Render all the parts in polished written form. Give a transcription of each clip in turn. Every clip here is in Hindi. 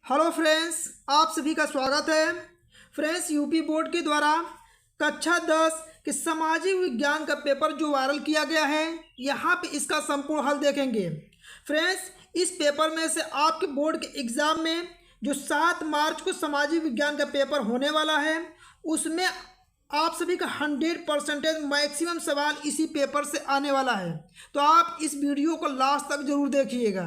हेलो फ्रेंड्स, आप सभी का स्वागत है। फ्रेंड्स, यूपी बोर्ड के द्वारा कक्षा 10 के सामाजिक विज्ञान का पेपर जो वायरल किया गया है, यहाँ पे इसका संपूर्ण हल देखेंगे। फ्रेंड्स, इस पेपर में से आपके बोर्ड के एग्ज़ाम में जो 7 मार्च को सामाजिक विज्ञान का पेपर होने वाला है, उसमें आप सभी का 100% मैक्सिमम सवाल इसी पेपर से आने वाला है। तो आप इस वीडियो को लास्ट तक जरूर देखिएगा।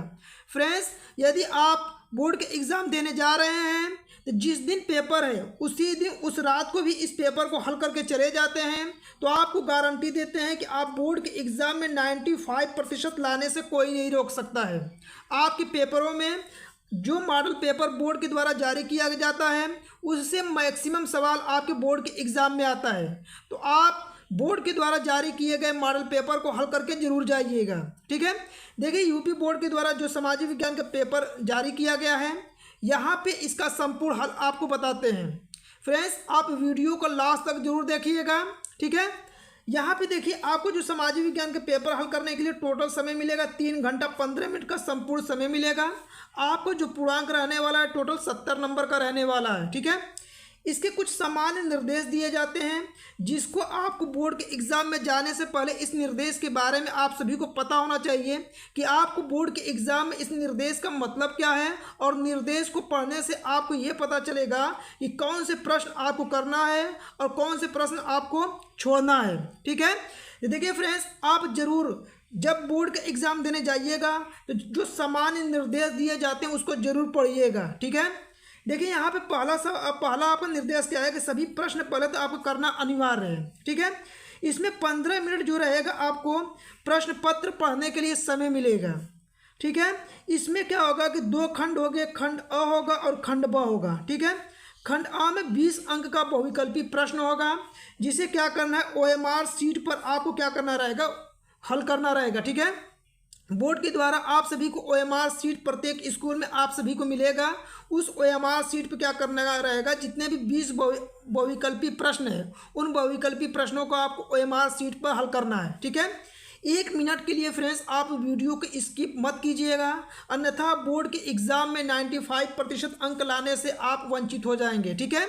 फ्रेंड्स, यदि आप बोर्ड के एग्ज़ाम देने जा रहे हैं तो जिस दिन पेपर है उसी दिन उस रात को भी इस पेपर को हल करके चले जाते हैं तो आपको गारंटी देते हैं कि आप बोर्ड के एग्ज़ाम में 95% लाने से कोई नहीं रोक सकता है। आपके पेपरों में जो मॉडल पेपर बोर्ड के द्वारा जारी किया जाता है उससे मैक्सिमम सवाल आपके बोर्ड के एग्ज़ाम में आता है। तो आप बोर्ड के द्वारा जारी किए गए मॉडल पेपर को हल करके जरूर जाइएगा। ठीक है, देखिए यूपी बोर्ड के द्वारा जो सामाजिक विज्ञान का पेपर जारी किया गया है, यहाँ पे इसका संपूर्ण हल आपको बताते हैं। फ्रेंड्स, आप वीडियो को लास्ट तक जरूर देखिएगा। ठीक है, यहाँ पे देखिए आपको जो सामाजिक विज्ञान के पेपर हल करने के लिए टोटल समय मिलेगा 3 घंटा 15 मिनट का संपूर्ण समय मिलेगा। आपको जो पूर्णांक रहने वाला है टोटल 70 नंबर का रहने वाला है। ठीक है, इसके कुछ सामान्य निर्देश दिए जाते हैं जिसको आपको बोर्ड के एग्ज़ाम में जाने से पहले इस निर्देश के बारे में आप सभी को पता होना चाहिए कि आपको बोर्ड के एग्ज़ाम में इस निर्देश का मतलब क्या है, और निर्देश को पढ़ने से आपको ये पता चलेगा कि कौन से प्रश्न आपको करना है और कौन से प्रश्न आपको छोड़ना है। ठीक है, देखिए फ्रेंड्स, आप ज़रूर जब बोर्ड का एग्ज़ाम देने जाइएगा तो जो सामान्य निर्देश दिए जाते हैं उसको ज़रूर पढ़िएगा। ठीक है, देखिए यहाँ पे पहला आपका निर्देश क्या है कि सभी प्रश्न पहले तो आपको करना अनिवार्य है। ठीक है, इसमें 15 मिनट जो रहेगा आपको प्रश्न पत्र पढ़ने के लिए समय मिलेगा। ठीक है, इसमें क्या होगा कि 2 खंड हो गए, खंड अ होगा और खंड ब होगा। ठीक है, खंड अ में 20 अंक का बहुविकल्पी प्रश्न होगा जिसे क्या करना है, OMR शीट पर आपको क्या करना रहेगा, हल करना रहेगा। ठीक है, बोर्ड के द्वारा आप सभी को OMR शीट प्रत्येक स्कूल में आप सभी को मिलेगा। उस OMR शीट पर क्या करना रहेगा, जितने भी 20 बहुविकल्पी प्रश्न है उन बहुविकल्पी प्रश्नों को आपको OMR शीट पर हल करना है। ठीक है, 1 मिनट के लिए फ्रेंड्स आप वीडियो को स्किप मत कीजिएगा, अन्यथा बोर्ड के एग्ज़ाम में 95% अंक लाने से आप वंचित हो जाएंगे। ठीक है,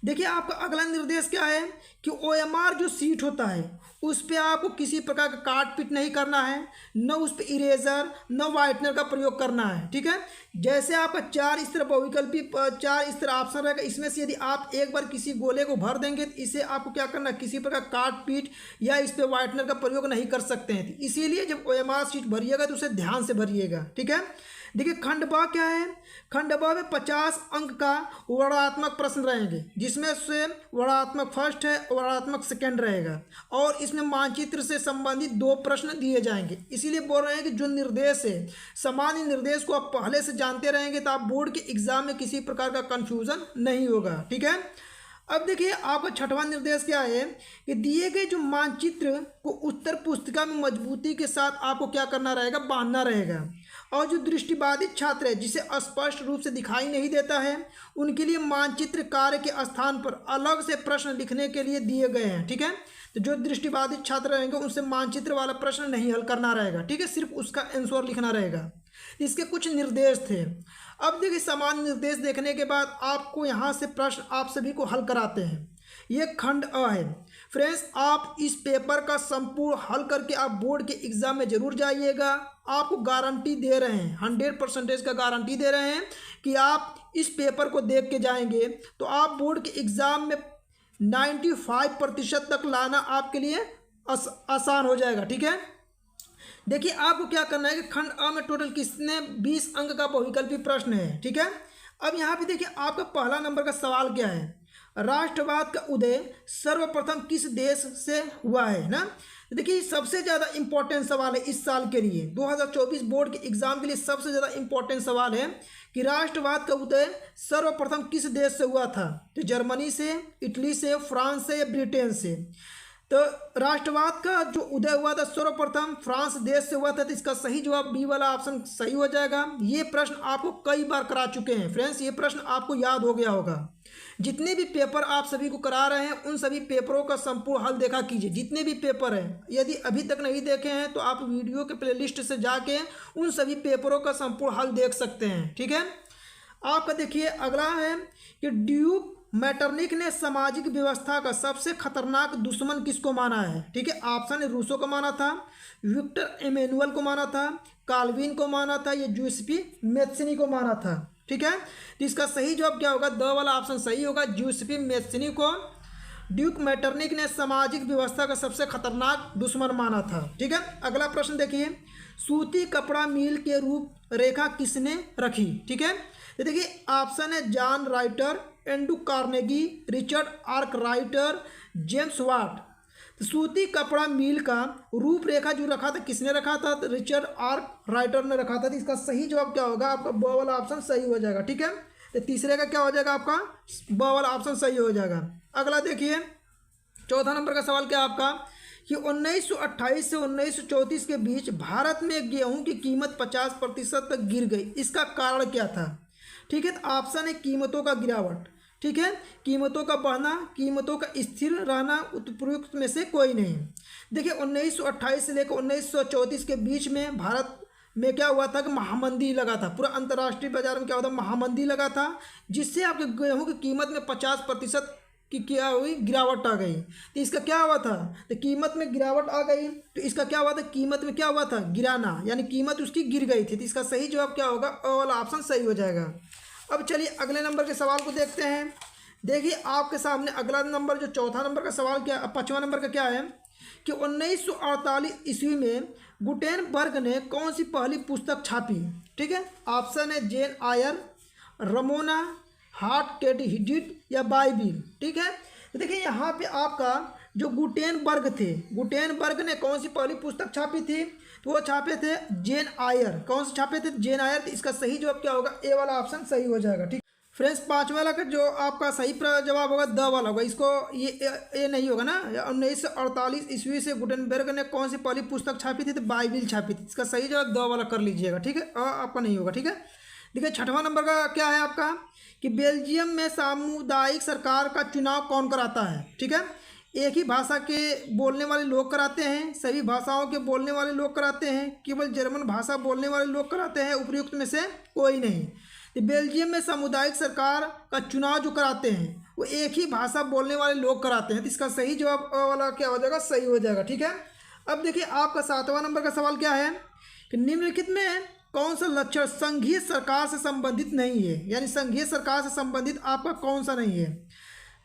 देखिए आपका अगला निर्देश क्या है कि OMR जो सीट होता है उस पर आपको किसी प्रकार का काट पीट नहीं करना है, न उस पर इरेजर न वाइटनर का प्रयोग करना है। ठीक है, जैसे आपका 4 इस तरह बहुविकल्पी 4 इस तरह ऑप्शन रहेगा, इसमें से यदि आप एक बार किसी गोले को भर देंगे तो इसे आपको क्या करना है, किसी प्रकार काट पीट या इस पर वाइटनर का प्रयोग नहीं कर सकते हैं। इसीलिए जब OMR सीट भरिएगा तो उसे ध्यान से भरिएगा। ठीक है, देखिए खंड ब क्या है, खंड ब में 50 अंक का वर्णनात्मक प्रश्न रहेंगे जिसमें से वर्णनात्मक फर्स्ट है, वर्णनात्मक सेकंड रहेगा, और इसमें मानचित्र से संबंधित 2 प्रश्न दिए जाएंगे। इसीलिए बोल रहे हैं कि जो निर्देश है सामान्य निर्देश को आप पहले से जानते रहेंगे तो आप बोर्ड के एग्जाम में किसी प्रकार का कन्फ्यूज़न नहीं होगा। ठीक है, अब देखिए आपका 6वां निर्देश क्या है कि दिए गए जो मानचित्र को उत्तर पुस्तिका में मजबूती के साथ आपको क्या करना रहेगा, बांधना रहेगा, और जो दृष्टिबाधित छात्र है जिसे स्पष्ट रूप से दिखाई नहीं देता है उनके लिए मानचित्र कार्य के स्थान पर अलग से प्रश्न लिखने के लिए दिए गए हैं। ठीक है, तो जो दृष्टिबाधित छात्र रहेंगे उनसे मानचित्र वाला प्रश्न नहीं हल करना रहेगा। ठीक है, सिर्फ उसका आंसर लिखना रहेगा। इसके कुछ निर्देश थे। अब देखिए सामान्य निर्देश देखने के बाद आपको यहाँ से प्रश्न आप सभी को हल कराते हैं। ये खंड अ है। फ्रेंड्स, आप इस पेपर का संपूर्ण हल करके आप बोर्ड के एग्ज़ाम में ज़रूर जाइएगा। आपको गारंटी दे रहे हैं, 100% का गारंटी दे रहे हैं कि आप इस पेपर को देख के जाएंगे तो आप बोर्ड के एग्ज़ाम में 95% तक लाना आपके लिए आसान हो जाएगा। ठीक है, देखिए आपको क्या करना है कि खंड अ में टोटल कितने 20 अंक का बहुविकल्पी प्रश्न है। ठीक है, अब यहाँ पे देखिए आपका पहला नंबर का सवाल क्या है, राष्ट्रवाद का उदय सर्वप्रथम किस देश से हुआ है ना। देखिए सबसे ज़्यादा इंपॉर्टेंट सवाल है इस साल के लिए, 2024 बोर्ड के एग्ज़ाम के लिए सबसे ज़्यादा इंपॉर्टेंट सवाल है कि राष्ट्रवाद का उदय सर्वप्रथम किस देश से हुआ था। तो जर्मनी से, इटली से, फ्रांस से या ब्रिटेन से। तो राष्ट्रवाद का जो उदय हुआ था सर्वप्रथम फ्रांस देश से हुआ था, तो इसका सही जवाब बी वाला ऑप्शन सही हो जाएगा। ये प्रश्न आपको कई बार करा चुके हैं फ्रेंड्स, ये प्रश्न आपको याद हो गया होगा। जितने भी पेपर आप सभी को करा रहे हैं उन सभी पेपरों का संपूर्ण हल देखा कीजिए, जितने भी पेपर हैं। यदि अभी तक नहीं देखे हैं तो आप वीडियो के प्लेलिस्ट से जाके उन सभी पेपरों का संपूर्ण हल देख सकते हैं। ठीक है, आपका देखिए अगला है कि ड्यूक मैटरनिक ने सामाजिक व्यवस्था का सबसे खतरनाक दुश्मन किसको माना है। ठीक है, ऑप्शन रूसो को माना था, विक्टर इमैनुअल को माना था, काल्विन को माना था, या जूसेपी मैत्सिनी को माना था। ठीक है, तो इसका सही जवाब क्या होगा, द वाला ऑप्शन सही होगा, जूसेपी मैत्सिनी को ड्यूक मैटरनिक ने सामाजिक व्यवस्था का सबसे खतरनाक दुश्मन माना था। ठीक है, अगला प्रश्न देखिए, सूती कपड़ा मिल के रूप रेखा किसने रखी। ठीक है, तो देखिए ऑप्शन है John Writer, Andrew Carnegie, Richard Arkwright, James Watt. तो सूती कपड़ा मिल का रूपरेखा जो रखा था किसने रखा था, तो रिचर्ड आर्कराइटर ने रखा था। तो इसका सही जवाब क्या होगा, आपका ब वाला ऑप्शन सही हो जाएगा। ठीक है, तो तीसरे का क्या हो जाएगा, आपका ब वाला ऑप्शन सही हो जाएगा। अगला देखिए चौथा नंबर का सवाल क्या आपका कि 1928 से 1934 के बीच भारत में गेहूं की कीमत 50% तक गिर गई, इसका कारण क्या था। ठीक है, तो ऑप्शन है कीमतों का गिरावट। ठीक है, कीमतों का बढ़ना, कीमतों का स्थिर रहना, उपयुक्त में से कोई नहीं। देखिए 1928 से लेकर 1934 के बीच में भारत में क्या हुआ था कि महामंदी लगा था, पूरा अंतर्राष्ट्रीय बाजार में क्या हुआ था, महामंदी लगा था, जिससे आपके गेहूं की कीमत में 50% की क्या हुई, गिरावट आ गई। तो इसका क्या हुआ था, तो कीमत में गिरावट आ गई, तो इसका क्या हुआ था, कीमत में क्या हुआ था, गिराना, यानी कीमत उसकी गिर गई थी। तो इसका सही जवाब क्या होगा, अ वाला ऑप्शन सही हो जाएगा। अब चलिए अगले नंबर के सवाल को देखते हैं। देखिए आपके सामने अगला नंबर जो चौथा नंबर का सवाल क्या, पाँचवा नंबर का क्या है कि 1948 ईस्वी में गुटेनबर्ग ने कौन सी पहली पुस्तक छापी। ठीक है, ऑप्शन है जेन आयर, रमोना, हार्ट टेड हिडिट, या बाइबिल। ठीक है, तो देखिए यहाँ पे आपका जो गुटेनबर्ग थे, गुटेनबर्ग ने कौन सी पहली पुस्तक छापी थी, तो वो छापे थे जेन आयर। कौन से छापे थे, जेन आयर। तो इसका सही जवाब क्या होगा, ए वाला ऑप्शन सही हो जाएगा। ठीक फ्रेंड्स, पाँच वाला का जो आपका सही जवाब होगा द वाला होगा, इसको ये नहीं होगा ना। 1948 ईस्वी से गुटेनबर्ग ने कौन सी पहली पुस्तक छापी थी, तो बाइबिल छापी थी। इसका सही जवाब द वाला कर लीजिएगा। ठीक है, आपका नहीं होगा। ठीक है, देखिए छठवां नंबर का क्या है आपका कि बेल्जियम में सामुदायिक सरकार का चुनाव कौन कराता है। ठीक है, एक ही भाषा के बोलने वाले लोग कराते हैं, सभी भाषाओं के बोलने वाले लोग कराते हैं, केवल जर्मन भाषा बोलने वाले लोग कराते हैं, उपयुक्त में से कोई नहीं। तो बेल्जियम में सामुदायिक सरकार का चुनाव जो कराते हैं वो एक ही भाषा बोलने वाले लोग कराते हैं। तो इसका सही जवाब अ वाला क्या हो जाएगा, सही हो जाएगा। ठीक है, अब देखिए आपका सातवां नंबर का सवाल क्या है कि निम्नलिखित में कौन सा लक्षण संघीय सरकार से संबंधित नहीं है, यानी संघीय सरकार से संबंधित आपका कौन सा नहीं है।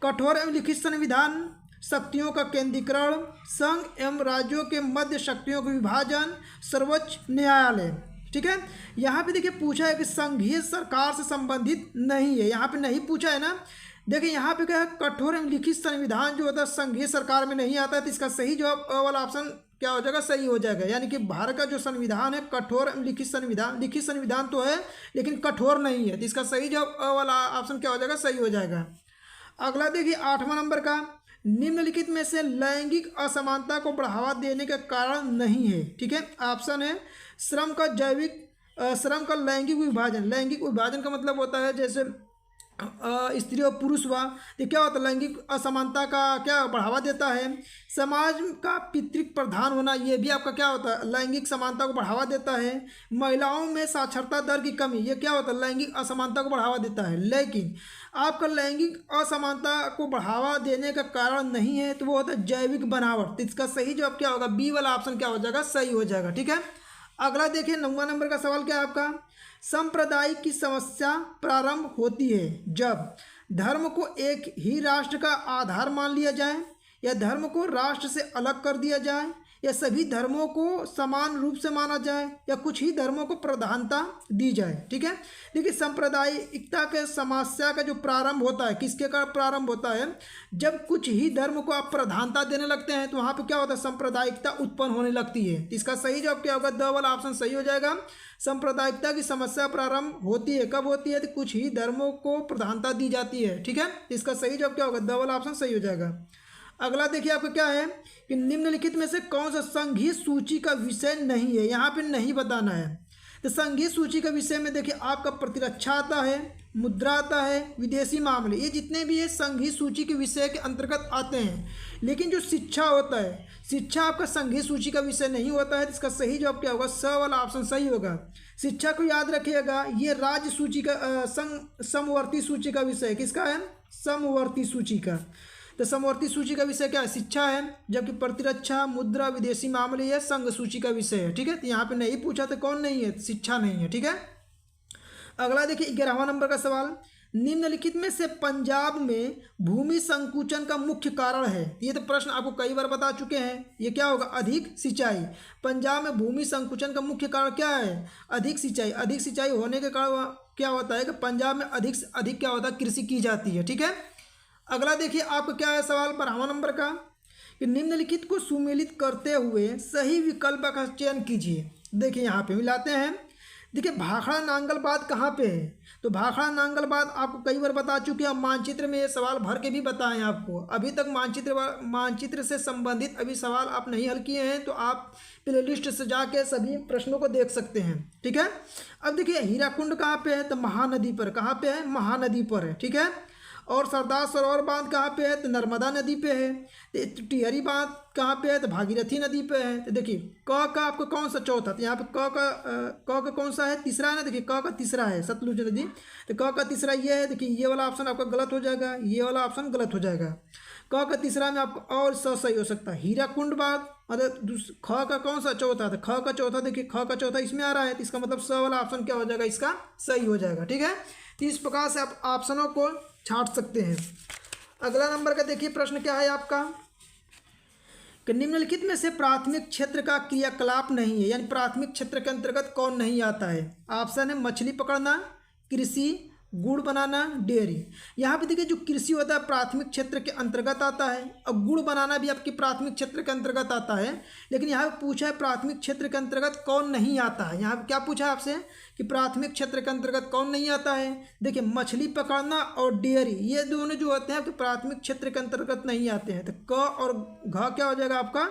कठोर एवं लिखित संविधान, शक्तियों का केंद्रीकरण, संघ एवं राज्यों के मध्य शक्तियों का विभाजन, सर्वोच्च न्यायालय। ठीक है, यहाँ पे देखिए पूछा है कि संघीय सरकार से संबंधित नहीं है, यहाँ पे नहीं पूछा है ना। देखिए यहाँ पे क्या है, कठोर एवं लिखित संविधान जो होता है संघीय सरकार में नहीं आता है। तो इसका सही जवाब अ वाला ऑप्शन क्या हो जाएगा, सही हो जाएगा। यानी कि भारत का जो संविधान है कठोर एवं लिखित संविधान, लिखित संविधान तो है लेकिन कठोर नहीं है। तो इसका सही जवाब अ वाला ऑप्शन क्या हो जाएगा, सही हो जाएगा। अगला देखिए आठवां नंबर का, निम्नलिखित में से लैंगिक असमानता को बढ़ावा देने का कारण नहीं है। ठीक है, ऑप्शन है श्रम का लैंगिक विभाजन। लैंगिक विभाजन का मतलब होता है जैसे स्त्री और पुरुष हुआ, तो क्या होता है, लैंगिक असमानता का क्या बढ़ावा देता है। समाज का पितृक प्रधान होना, ये भी आपका क्या होता है, लैंगिक समानता को बढ़ावा देता है। महिलाओं में साक्षरता दर की कमी, ये क्या होता है, लैंगिक असमानता को बढ़ावा देता है। लेकिन आपका लैंगिक असमानता को बढ़ावा देने का कारण नहीं है, तो वो होता है जैविक बनावट। तो इसका सही जवाब क्या होगा, बी वाला ऑप्शन क्या हो जाएगा, सही हो जाएगा। ठीक है, अगला देखिए 9वां नंबर का सवाल क्या है आपका, सांप्रदायिक की समस्या प्रारंभ होती है जब धर्म को एक ही राष्ट्र का आधार मान लिया जाए, या धर्म को राष्ट्र से अलग कर दिया जाए, या सभी धर्मों को समान रूप से माना जाए, या कुछ ही धर्मों को प्रधानता दी जाए। ठीक है, देखिए सांप्रदायिकता के समस्या का जो प्रारंभ होता है, किसके का प्रारंभ होता है, जब कुछ ही धर्म को आप प्रधानता देने लगते हैं तो वहाँ पे क्या होता है, सांप्रदायिकता उत्पन्न होने लगती है। इसका सही जवाब क्या होगा, द वाला ऑप्शन सही हो जाएगा। सांप्रदायिकता की समस्या प्रारंभ होती है, कब होती है, तो कुछ ही धर्मों को प्रधानता दी जाती है। ठीक है, इसका सही जवाब क्या होगा, द वाला ऑप्शन सही हो जाएगा। अगला देखिए आपका क्या है कि निम्नलिखित में से कौन सा संघीय सूची का विषय नहीं है, यहाँ पे नहीं बताना है। तो संघीय सूची का विषय में देखिए आपका प्रतिरक्षा आता है, मुद्रा आता है, विदेशी मामले, ये जितने भी ये संघीय सूची के विषय के अंतर्गत आते हैं। लेकिन जो शिक्षा होता है, शिक्षा आपका संघीय सूची का विषय नहीं होता है। तो इसका सही जवाब क्या होगा? स वाला ऑप्शन सही होगा। शिक्षा को याद रखिएगा, ये राज्य सूची का समवर्ती सूची का विषय है। किसका है? समवर्ती सूची का। तो समवर्ती सूची का विषय क्या है? शिक्षा है। जबकि प्रतिरक्षा, मुद्रा, विदेशी मामले ये संघ सूची का विषय है। ठीक है, तो यहाँ पे नहीं पूछा तो कौन नहीं है? शिक्षा नहीं है। ठीक है, अगला देखिए 11वां नंबर का सवाल, निम्नलिखित में से पंजाब में भूमि संकुचन का मुख्य कारण है। ये तो प्रश्न आपको कई बार बता चुके हैं। ये क्या होगा? अधिक सिंचाई। पंजाब में भूमि संकुचन का मुख्य कारण क्या है? अधिक सिंचाई। अधिक सिंचाई होने के कारण क्या होता है कि पंजाब में अधिक से अधिक क्या होता है? कृषि की जाती है। ठीक है, अगला देखिए आपका क्या है सवाल 12वां नंबर का, कि निम्नलिखित को सुमेलित करते हुए सही विकल्प का चयन कीजिए। देखिए यहाँ पे मिलाते हैं। देखिए भाखड़ा नांगलबाद कहाँ पे है? तो भाखड़ा नांगलबाद आपको कई बार बता चुके हैं। मानचित्र में ये सवाल भर के भी बताएं आपको। अभी तक मानचित्र से संबंधित अभी सवाल आप नहीं हल किए हैं तो आप प्लेलिस्ट से जाके सभी प्रश्नों को देख सकते हैं। ठीक है, अब देखिए हीराकुंड कहाँ पे है? तो महानदी पर। कहाँ पे है? महानदी पर है। ठीक है, और सरदार सरोवर बांध कहाँ पे है? तो नर्मदा नदी पे है। तो टिहरी बांध कहाँ पे है? तो भागीरथी नदी पे है। तो देखिए क का आपको कौन सा चौथा? तो यहाँ पे क का कौन सा है? तीसरा है ना। देखिए क का तीसरा है सतलुज नदी। तो क का तीसरा ये है। देखिए ये वाला ऑप्शन आपका गलत हो जाएगा, ये वाला ऑप्शन गलत हो जाएगा। क का तीसरा में आपका और सही हो सकता है हीराकुंड बांध। मतलब ख का कौन सा चौथा? तो ख का चौथा। देखिए ख का चौथा इसमें आ रहा है, तो इसका मतलब स वाला ऑप्शन क्या हो जाएगा? इसका सही हो जाएगा। ठीक है, तो इस प्रकार से आप ऑप्शनों को छांट सकते हैं। अगला नंबर का देखिए प्रश्न क्या है आपका, कि निम्नलिखित में से प्राथमिक क्षेत्र का क्रियाकलाप नहीं है, यानी प्राथमिक क्षेत्र के अंतर्गत कौन नहीं आता है? ऑप्शन है मछली पकड़ना, कृषि, गुड़ बनाना, डेयरी। यहाँ पे देखिए जो कृषि होता है प्राथमिक क्षेत्र के अंतर्गत आता है, और गुड़ बनाना भी आपके प्राथमिक क्षेत्र के अंतर्गत आता है। लेकिन यहाँ पे पूछा है प्राथमिक क्षेत्र के अंतर्गत कौन नहीं आता है। यहाँ पे क्या पूछा है आपसे कि प्राथमिक क्षेत्र के अंतर्गत कौन नहीं आता है? देखिए मछली पकड़ना और डेयरी ये दोनों जो होते हैं आपके प्राथमिक क्षेत्र के अंतर्गत नहीं आते हैं। तो क और घ क्या हो जाएगा आपका?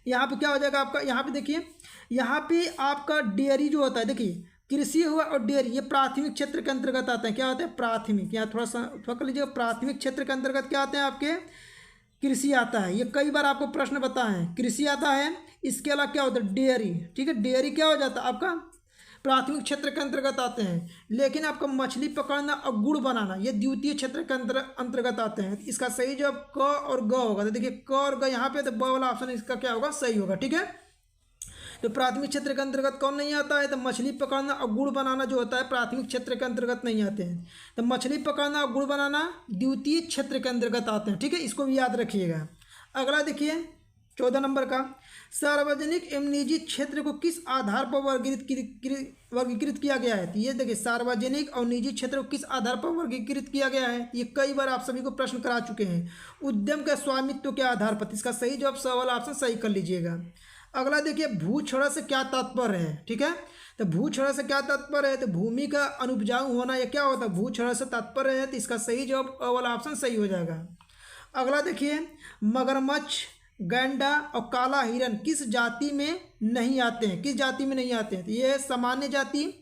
यहाँ पे क्या हो जाएगा आपका? यहाँ पे देखिए यहाँ पे आपका डेयरी जो होता है, देखिए कृषि हुआ और डेयरी ये प्राथमिक क्षेत्र के अंतर्गत आते हैं। क्या होते हैं? प्राथमिक। यहाँ थोड़ा कर लीजिएगा, प्राथमिक क्षेत्र के अंतर्गत क्या आते हैं आपके? कृषि आता है। ये कई बार आपको प्रश्न बताए हैं, कृषि आता है। इसके अलावा क्या होता है? डेयरी। ठीक है, डेयरी क्या हो जाता है आपका? प्राथमिक क्षेत्र के अंतर्गत आते हैं। लेकिन आपका मछली पकड़ना और गुड़ बनाना ये द्वितीय क्षेत्र के अंतर्गत आते हैं। इसका सही जवाब क और ग होगा। तो देखिए क और ग यहाँ पे, तो ब वाला ऑप्शन इसका क्या होगा? सही होगा। ठीक है, तो प्राथमिक क्षेत्र के अंतर्गत कौन नहीं आता है? तो मछली पकड़ना और गुड़ बनाना जो होता है प्राथमिक क्षेत्र के अंतर्गत नहीं आते हैं। तो मछली पकड़ना और गुड़ बनाना द्वितीय क्षेत्र के अंतर्गत आते हैं। ठीक है, इसको भी याद रखिएगा। अगला देखिए 14 नंबर का, सार्वजनिक एवं निजी क्षेत्र को किस आधार पर वर्गीकृत किया गया है? तो ये देखिए सार्वजनिक और निजी क्षेत्र को किस आधार पर वर्गीकृत किया गया है? ये कई बार आप सभी को प्रश्न करा चुके हैं। उद्यम के स्वामित्व के आधार पर। इसका सही जवाब स वाला ऑप्शन सही कर लीजिएगा। अगला देखिए भूक्षरण से क्या तात्पर्य है? ठीक है, तो भूक्षरण से क्या तात्पर्य है? तो भूमि का अनुपजाऊ होना, यह क्या होता है? भूक्षरण से तात्पर्य है। तो इसका सही जवाब अ वाला ऑप्शन सही हो जाएगा। अगला देखिए मगरमच्छ, गैंडा और काला हिरन किस जाति में नहीं आते हैं? किस जाति में नहीं आते हैं? तो ये सामान्य जाति,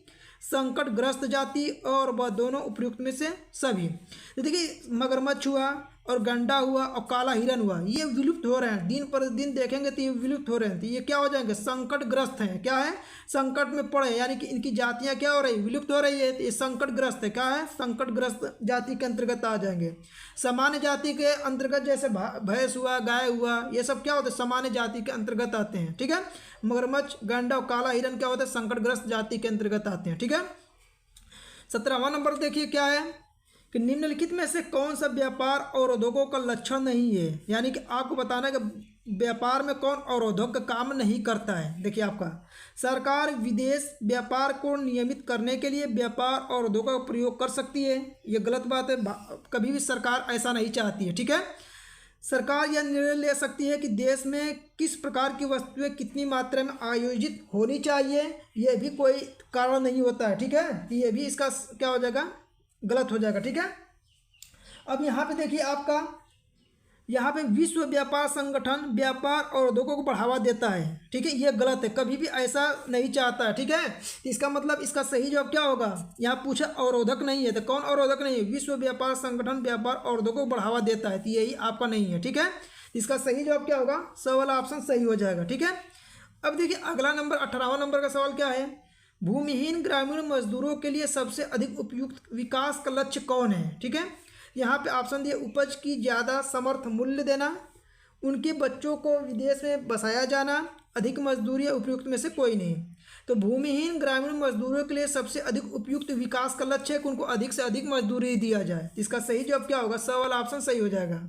संकटग्रस्त जाति और वह दोनों उपयुक्त में से सभी। तो देखिए मगरमच्छ हुआ और गंडा हुआ और काला हिरन हुआ, ये विलुप्त हो रहे हैं। दिन पर दिन देखेंगे तो ये विलुप्त हो रहे हैं। तो ये क्या हो जाएंगे? संकटग्रस्त हैं। क्या है? संकट में पड़े, यानी कि इनकी जातियां क्या हो रही? विलुप्त हो रही है। तो ये संकटग्रस्त है। क्या है? संकटग्रस्त जाति के अंतर्गत आ जाएंगे। सामान्य जाति के अंतर्गत जैसे भैंस हुआ, गाय हुआ, ये सब क्या होता है? सामान्य जाति के अंतर्गत आते हैं। ठीक है, मगरमच्छ, गंडा और काला हिरन क्या होता है? संकटग्रस्त जाति के अंतर्गत आते हैं। ठीक है, 17वां नंबर देखिए क्या है कि निम्नलिखित में से कौन सा व्यापार अवरोधकों का लक्षण नहीं है? यानी कि आपको बताना है कि व्यापार में कौन अवरोधक का काम नहीं करता है। देखिए आपका सरकार विदेश व्यापार को नियमित करने के लिए व्यापार अवरोधकों का प्रयोग कर सकती है। ये गलत बात है, कभी भी सरकार ऐसा नहीं चाहती है। ठीक है, सरकार यह निर्णय ले सकती है कि देश में किस प्रकार की वस्तुएं कितनी मात्रा में आयोजित होनी चाहिए, यह भी कोई कारण नहीं होता है। ठीक है, ये भी इसका क्या हो जाएगा? गलत हो जाएगा। ठीक है, अब यहाँ पे देखिए आपका यहाँ पे विश्व व्यापार संगठन व्यापार और उद्योगों को बढ़ावा देता है, ठीक है, ये गलत है, कभी भी ऐसा नहीं चाहता है, ठीक है। इसका मतलब इसका सही जवाब क्या होगा, यहाँ पूछा अवरोधक नहीं है, तो कौन अवरोधक नहीं है, विश्व व्यापार संगठन व्यापार और उद्योगों को बढ़ावा देता है, तो यही आपका नहीं है, ठीक है। इसका सही जवाब क्या होगा, स वाला ऑप्शन सही हो जाएगा, ठीक है। अब देखिए अगला नंबर 18वां नंबर का सवाल क्या है, भूमिहीन ग्रामीण मजदूरों के लिए सबसे अधिक उपयुक्त विकास का लक्ष्य कौन है, ठीक है। यहाँ पे ऑप्शन दिए उपज की ज़्यादा समर्थ मूल्य देना, उनके बच्चों को विदेश में बसाया जाना, अधिक मजदूरी या उपयुक्त में से कोई नहीं। तो भूमिहीन ग्रामीण मजदूरों के लिए सबसे अधिक उपयुक्त विकास का लक्ष्य है कि उनको अधिक से अधिक मजदूरी दिया जाए। इसका सही जवाब क्या होगा, स वाला ऑप्शन सही हो जाएगा।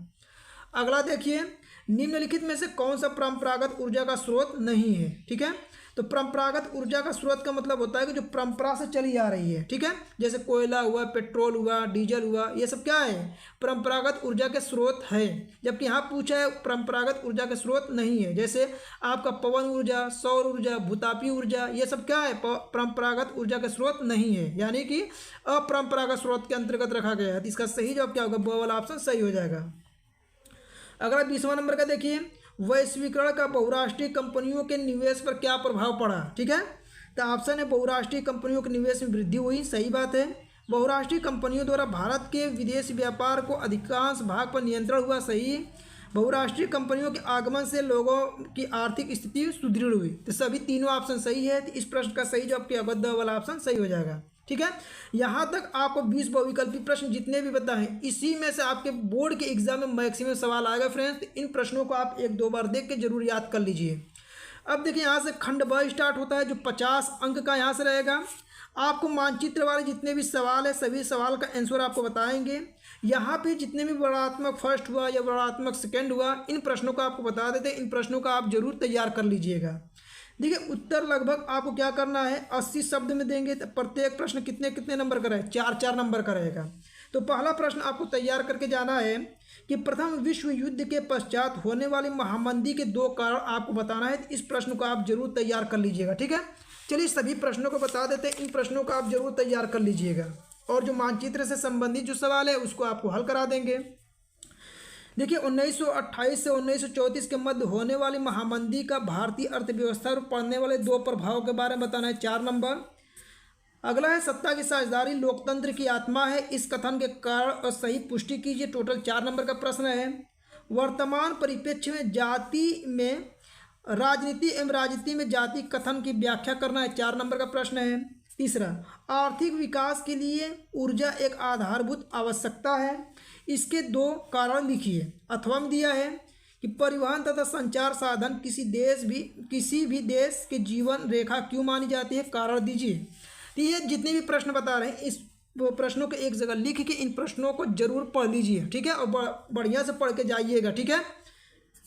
अगला देखिए, निम्नलिखित में से कौन सा परंपरागत ऊर्जा का स्रोत नहीं है, ठीक है। तो परंपरागत ऊर्जा का स्रोत का मतलब होता है कि जो परंपरा से चली आ रही है, ठीक है, जैसे कोयला हुआ, पेट्रोल हुआ, डीजल हुआ, ये सब क्या है, परंपरागत ऊर्जा के स्रोत है। जबकि यहाँ पूछा है परंपरागत ऊर्जा के स्रोत नहीं है, जैसे आपका पवन ऊर्जा, सौर ऊर्जा, भूतापी ऊर्जा, ये सब क्या है, परंपरागत ऊर्जा के स्रोत नहीं है, यानी कि अपरंपरागत स्रोत के अंतर्गत रखा गया है। तो इसका सही जवाब क्या होगा, ब वाला ऑप्शन सही हो जाएगा। अगला 20वां नंबर का देखिए, वैश्वीकरण का बहुराष्ट्रीय कंपनियों के निवेश पर क्या प्रभाव पड़ा, ठीक है। तो ऑप्शन है बहुराष्ट्रीय कंपनियों के निवेश में वृद्धि हुई, सही बात है। बहुराष्ट्रीय कंपनियों द्वारा भारत के विदेश व्यापार को अधिकांश भाग पर नियंत्रण हुआ, सही। बहुराष्ट्रीय कंपनियों के आगमन से लोगों की आर्थिक स्थिति सुदृढ़ हुई, तो सभी तीनों ऑप्शन सही है। तो इस प्रश्न का सही जवाब क्या होगा, द वाला ऑप्शन सही हो जाएगा, ठीक है। यहाँ तक आपको 20 बहुविकल्पी प्रश्न जितने भी बताए हैं, इसी में से आपके बोर्ड के एग्जाम में मैक्सिमम सवाल आएगा फ्रेंड्स। तो इन प्रश्नों को आप 1-2 बार देख के जरूर याद कर लीजिए। अब देखिए यहाँ से खंड ब स्टार्ट होता है, जो 50 अंक का यहाँ से रहेगा। आपको मानचित्र वाले जितने भी सवाल है, सभी सवाल का आंसर आपको बताएंगे। यहाँ पे जितने भी वर्णात्मक फर्स्ट हुआ या वर्णात्मक सेकेंड हुआ, इन प्रश्नों को आपको बता देते हैं, इन प्रश्नों का आप जरूर तैयार कर लीजिएगा। देखिए उत्तर लगभग आपको क्या करना है, 80 शब्द में देंगे। तो प्रत्येक प्रश्न कितने कितने नंबर का रहेगा, 4-4 नंबर का रहेगा। तो पहला प्रश्न आपको तैयार करके जाना है कि प्रथम विश्व युद्ध के पश्चात होने वाली महामंदी के 2 कारण आपको बताना है। इस प्रश्न को आप जरूर तैयार कर लीजिएगा, ठीक है। चलिए सभी प्रश्नों को बता देते हैं, इन प्रश्नों को आप जरूर तैयार कर लीजिएगा, और जो मानचित्र से संबंधित जो सवाल है उसको आपको हल करा देंगे। देखिए 1928 से 1934 के मध्य होने वाली महामंदी का भारतीय अर्थव्यवस्था पर पड़ने वाले 2 प्रभावों के बारे में बताना है, 4 नंबर। अगला है सत्ता की साझेदारी लोकतंत्र की आत्मा है, इस कथन के कारण और सही पुष्टि कीजिए, टोटल 4 नंबर का प्रश्न है। वर्तमान परिप्रेक्ष्य में जाति में राजनीति एवं राजनीति में जाति कथन की व्याख्या करना है, 4 नंबर का प्रश्न है। तीसरा, आर्थिक विकास के लिए ऊर्जा एक आधारभूत आवश्यकता है, इसके 2 कारण लिखिए। अथवा में दिया है कि परिवहन तथा संचार साधन किसी भी देश के जीवन रेखा क्यों मानी जाती है, कारण दीजिए। तो ये जितने भी प्रश्न बता रहे हैं, इस प्रश्नों को एक जगह लिख के इन प्रश्नों को जरूर पढ़ लीजिए, ठीक है, और बढ़िया से पढ़ के जाइएगा, ठीक है।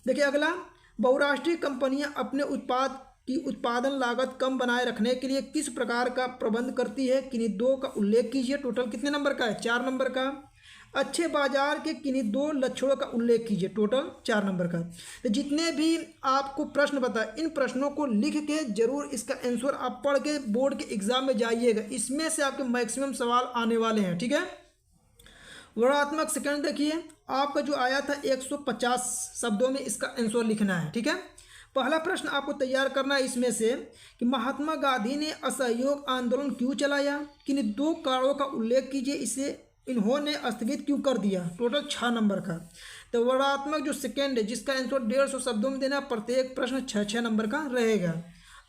देखिए अगला, बहुराष्ट्रीय कंपनियां अपने उत्पाद की उत्पादन लागत कम बनाए रखने के लिए किस प्रकार का प्रबंध करती है, किन्हीं 2 का उल्लेख कीजिए। टोटल कितने नंबर का है, 4 नंबर का। अच्छे बाजार के किन्हीं 2 लक्षणों का उल्लेख कीजिए, टोटल 4 नंबर का। तो जितने भी आपको प्रश्न बताए, इन प्रश्नों को लिख के जरूर इसका आंसर आप पढ़ के बोर्ड के एग्जाम में जाइएगा, इसमें से आपके मैक्सिमम सवाल आने वाले हैं, ठीक है। वर्णात्मक सेकंड देखिए, आपका जो आया था 150 शब्दों में इसका आंसर लिखना है, ठीक है। पहला प्रश्न आपको तैयार करना है इसमें से कि महात्मा गांधी ने असहयोग आंदोलन क्यों चलाया, किन्हीं 2 कारणों का उल्लेख कीजिए, इसे इन्होंने स्थगित क्यों कर दिया, टोटल 6 नंबर का। तो वर्णात्मक जो सेकेंड है जिसका आंसर 150 शब्दों में देना, प्रत्येक प्रश्न 6-6 नंबर का रहेगा।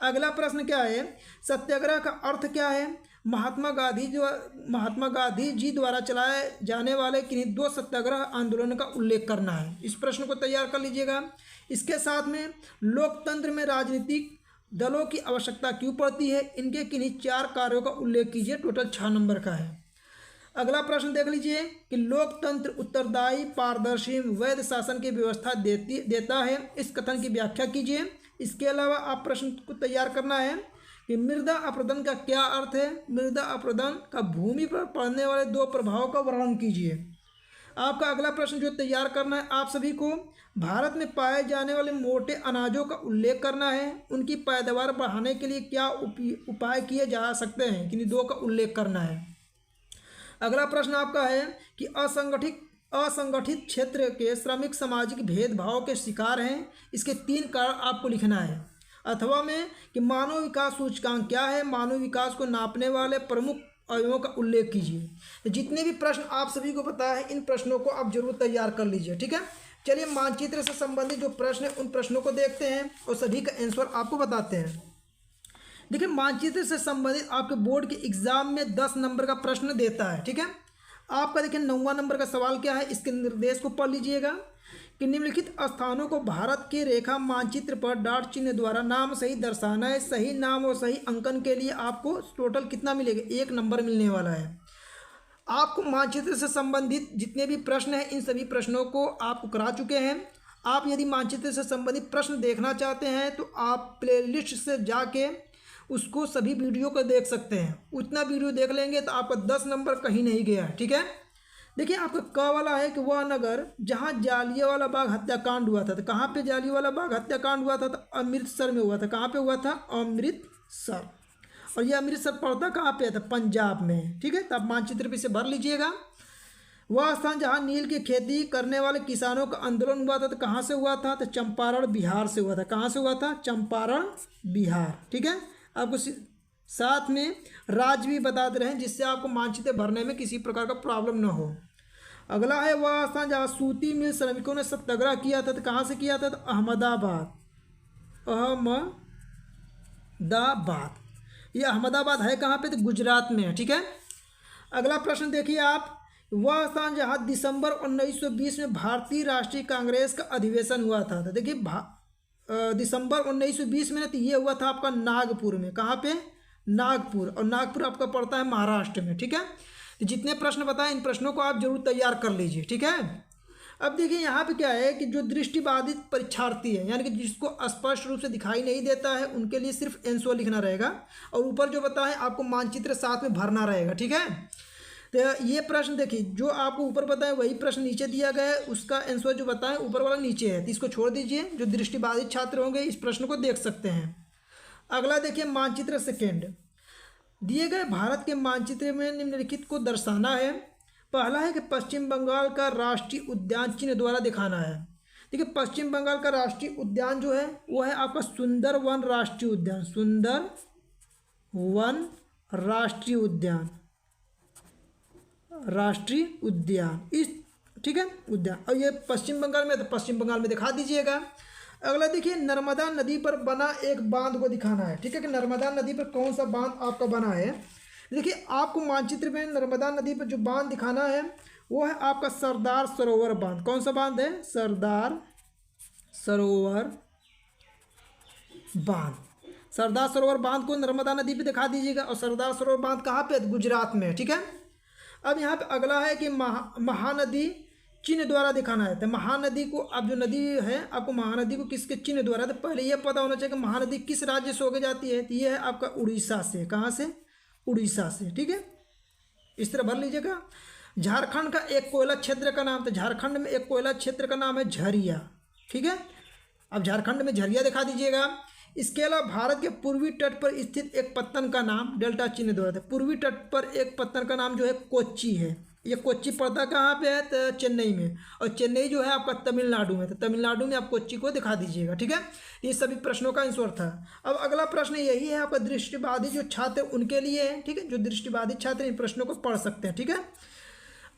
अगला प्रश्न क्या है, सत्याग्रह का अर्थ क्या है, महात्मा गांधी जी द्वारा चलाए जाने वाले किन्हीं 2 सत्याग्रह आंदोलन का उल्लेख करना है। इस प्रश्न को तैयार कर लीजिएगा। इसके साथ में लोकतंत्र में राजनीतिक दलों की आवश्यकता क्यों पड़ती है, इनके किन्हीं 4 कार्यों का उल्लेख कीजिए, टोटल 6 नंबर का है। अगला प्रश्न देख लीजिए कि लोकतंत्र उत्तरदायी, पारदर्शी, वैध शासन की व्यवस्था देता है, इस कथन की व्याख्या कीजिए। इसके अलावा आप प्रश्न को तैयार करना है कि मृदा अपरदन का क्या अर्थ है, मृदा अपरदन का भूमि पर पड़ने वाले 2 प्रभावों का वर्णन कीजिए। आपका अगला प्रश्न जो तैयार करना है आप सभी को, भारत में पाए जाने वाले मोटे अनाजों का उल्लेख करना है, उनकी पैदावार बढ़ाने के लिए क्या उपाय किए जा सकते हैं, किन्हीं 2 का उल्लेख करना है। अगला प्रश्न आपका है कि असंगठित असंगठित क्षेत्र के श्रमिक सामाजिक भेदभाव के शिकार हैं। इसके 3 कारण आपको लिखना है। अथवा में कि मानव विकास सूचकांक क्या है, मानव विकास को नापने वाले प्रमुख अवयवों का उल्लेख कीजिए। तो जितने भी प्रश्न आप सभी को पता है इन प्रश्नों को आप जरूर तैयार कर लीजिए, ठीक है। चलिए मानचित्र से संबंधित जो प्रश्न है उन प्रश्नों को देखते हैं और सभी का आंसर आपको बताते हैं। देखिए मानचित्र से संबंधित आपके बोर्ड के एग्जाम में 10 नंबर का प्रश्न देता है, ठीक है। आपका देखिए 9वां नंबर का सवाल क्या है, इसके निर्देश को पढ़ लीजिएगा कि निम्नलिखित स्थानों को भारत के रेखा मानचित्र पर डॉट चिन्ह द्वारा नाम सही दर्शाना है। सही नाम और सही अंकन के लिए आपको टोटल कितना मिलेगा, 1 नंबर मिलने वाला है। आपको मानचित्र से संबंधित जितने भी प्रश्न हैं इन सभी प्रश्नों को आपको करा चुके हैं। आप यदि मानचित्र से संबंधित प्रश्न देखना चाहते हैं तो आप प्लेलिस्ट से जाके उसको सभी वीडियो को देख सकते हैं। उतना वीडियो देख लेंगे तो आपका 10 नंबर कहीं नहीं गया है, ठीक है। देखिए आपका क वाला है कि वह नगर जहाँ जालियांवाला बाग हत्याकांड हुआ था। तो कहाँ पे जालियांवाला बाग हत्याकांड हुआ था, तो अमृतसर में हुआ था। कहाँ पे हुआ था, अमृतसर। और ये अमृतसर पड़ता कहाँ पे है, तो पंजाब में, ठीक है। तो आप मानचित्र पे से भर लीजिएगा। वह स्थान जहाँ नील की खेती करने वाले किसानों का आंदोलन हुआ था, तो कहाँ से हुआ था, तो चंपारण बिहार से हुआ था। कहाँ से हुआ था, चंपारण बिहार, ठीक है। आपको साथ में राज्य भी बता दे रहे हैं जिससे आपको मानचित्र भरने में किसी प्रकार का प्रॉब्लम ना हो। अगला है वह स्थान जहाँ सूती मिल श्रमिकों ने सत्याग्रह किया था। तो कहाँ से किया था, तो अहमदाबाद। ये अहमदाबाद है कहाँ पे, तो गुजरात में है, ठीक है। अगला प्रश्न देखिए आप, वह स्थान जहाँ दिसंबर 1920 में भारतीय राष्ट्रीय कांग्रेस का अधिवेशन हुआ था। तो देखिए दिसंबर 1920 में, तो ये हुआ था आपका नागपुर में। कहाँ पे, नागपुर। और नागपुर आपका पड़ता है महाराष्ट्र में, ठीक है। तो जितने प्रश्न बताएं इन प्रश्नों को आप जरूर तैयार कर लीजिए, ठीक है। अब देखिए यहाँ पे क्या है कि जो दृष्टिबाधित परीक्षार्थी है, यानी कि जिसको स्पष्ट रूप से दिखाई नहीं देता है, उनके लिए सिर्फ आंसर लिखना रहेगा और ऊपर जो बताएं आपको मानचित्र साथ में भरना रहेगा, ठीक है। तो ये प्रश्न देखिए जो आपको ऊपर बताएं वही प्रश्न नीचे दिया गया है, उसका आंसर जो बताएं ऊपर वाला नीचे है, तो इसको छोड़ दीजिए। जो दृष्टिबाधित छात्र होंगे इस प्रश्न को देख सकते हैं। अगला देखिए मानचित्र सेकेंड, दिए गए भारत के मानचित्र में निम्नलिखित को दर्शाना है। पहला है कि पश्चिम बंगाल का राष्ट्रीय उद्यान चिन्ह द्वारा दिखाना है। देखिए पश्चिम बंगाल का राष्ट्रीय उद्यान जो है वो है आपका सुंदरवन राष्ट्रीय उद्यान। सुंदरवन राष्ट्रीय उद्यान, राष्ट्रीय उद्यान इस, ठीक है, उद्यान। और ये पश्चिम बंगाल में, तो पश्चिम बंगाल में दिखा दीजिएगा। अगला देखिए नर्मदा नदी पर बना एक बांध को दिखाना है, ठीक है, कि नर्मदा नदी पर कौन सा बांध आपका बना है। देखिए आपको मानचित्र में नर्मदा नदी पर जो बांध दिखाना है वो है आपका सरदार सरोवर बांध। कौन सा बांध है, सरदार सरोवर बांध। सरदार सरोवर बांध को नर्मदा नदी पे दिखा दीजिएगा। और सरदार सरोवर बांध कहाँ पे, गुजरात में, ठीक है। अब यहाँ पे अगला है कि महानदी चिन्ह द्वारा दिखाना है। तो महानदी को, अब जो नदी है आपको महानदी को किसके चिन्ह द्वारा, तो पहले यह पता होना चाहिए कि महानदी किस राज्य से होकर जाती है। तो ये है आपका उड़ीसा से। कहाँ से, उड़ीसा से, ठीक है। इस तरह भर लीजिएगा। झारखंड का एक कोयला क्षेत्र का नाम, तो झारखंड में एक कोयला क्षेत्र का नाम है झरिया, ठीक है। अब झारखंड में झरिया दिखा दीजिएगा। इसके अलावा भारत के पूर्वी तट पर स्थित एक पत्तन का नाम डेल्टा चिन्ह द्वारा था। पूर्वी तट पर एक पत्तन का नाम जो है कोच्चि है। ये कोच्चि पड़ता कहाँ पे है, तो चेन्नई में। और चेन्नई जो है आपका तमिलनाडु में। तो तमिलनाडु में आप कोच्चि को दिखा दीजिएगा, ठीक है। ये सभी प्रश्नों का आंसर था। अब अगला प्रश्न यही है आपका दृष्टिबाधित जो छात्र उनके लिए है, ठीक है। जो दृष्टिबाधित छात्र इन प्रश्नों को पढ़ सकते हैं, ठीक है।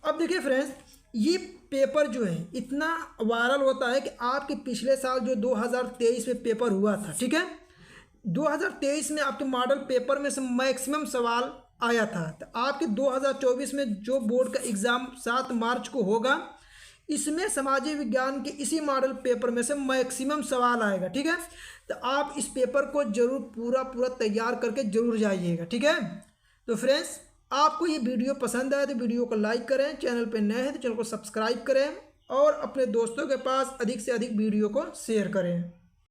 अब देखिए फ्रेंड्स, ये पेपर जो है इतना वायरल होता है कि आपके पिछले साल जो 2023 में पेपर हुआ था, ठीक है, 2023 में आपके मॉडल पेपर में से मैक्सिमम सवाल आया था। तो आपके 2024 में जो बोर्ड का एग्ज़ाम 7 मार्च को होगा, इसमें सामाजिक विज्ञान के इसी मॉडल पेपर में से मैक्सिमम सवाल आएगा, ठीक है। तो आप इस पेपर को जरूर पूरा तैयार करके जरूर जाइएगा, ठीक है। तो फ्रेंड्स, आपको ये वीडियो पसंद आए तो वीडियो को लाइक करें, चैनल पे नए हैं तो चैनल को सब्सक्राइब करें और अपने दोस्तों के पास अधिक से अधिक वीडियो को शेयर करें।